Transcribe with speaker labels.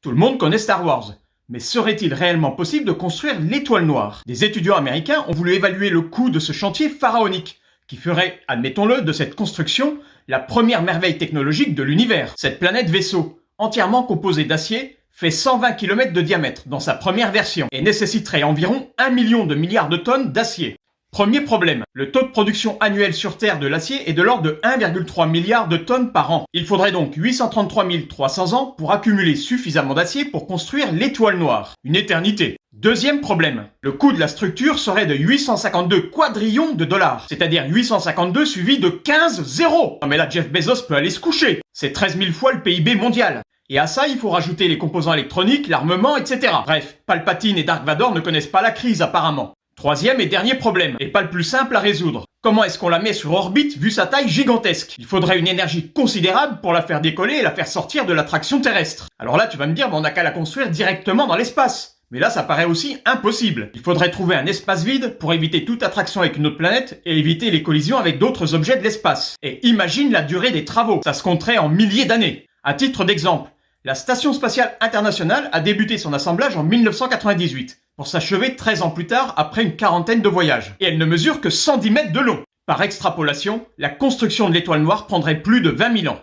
Speaker 1: Tout le monde connaît Star Wars. Mais serait-il réellement possible de construire l'étoile noire? Des étudiants américains ont voulu évaluer le coût de ce chantier pharaonique, qui ferait, admettons-le, de cette construction, la première merveille technologique de l'univers. Cette planète vaisseau, entièrement composée d'acier, fait 120 km de diamètre dans sa première version et nécessiterait environ 1 million de milliards de tonnes d'acier. Premier problème, le taux de production annuel sur Terre de l'acier est de l'ordre de 1,3 milliard de tonnes par an. Il faudrait donc 833 300 ans pour accumuler suffisamment d'acier pour construire l'étoile noire. Une éternité. Deuxième problème, le coût de la structure serait de 852 quadrillions de dollars, c'est-à-dire 852 suivi de 15 zéros. Non mais là Jeff Bezos peut aller se coucher. C'est 13 000 fois le PIB mondial. Et à ça, il faut rajouter les composants électroniques, l'armement, etc. Bref, Palpatine et Dark Vador ne connaissent pas la crise apparemment. Troisième et dernier problème, et pas le plus simple à résoudre. Comment est-ce qu'on la met sur orbite vu sa taille gigantesque? Il faudrait une énergie considérable pour la faire décoller et la faire sortir de l'attraction terrestre. Alors là, tu vas me dire, on n'a qu'à la construire directement dans l'espace. Mais là, ça paraît aussi impossible. Il faudrait trouver un espace vide pour éviter toute attraction avec une autre planète et éviter les collisions avec d'autres objets de l'espace. Et imagine la durée des travaux. Ça se compterait en milliers d'années. À titre d'exemple, la Station Spatiale Internationale a débuté son assemblage en 1998, pour s'achever 13 ans plus tard après une quarantaine de voyages. Et elle ne mesure que 110 mètres de long. Par extrapolation, la construction de l'étoile noire prendrait plus de 20 000 ans.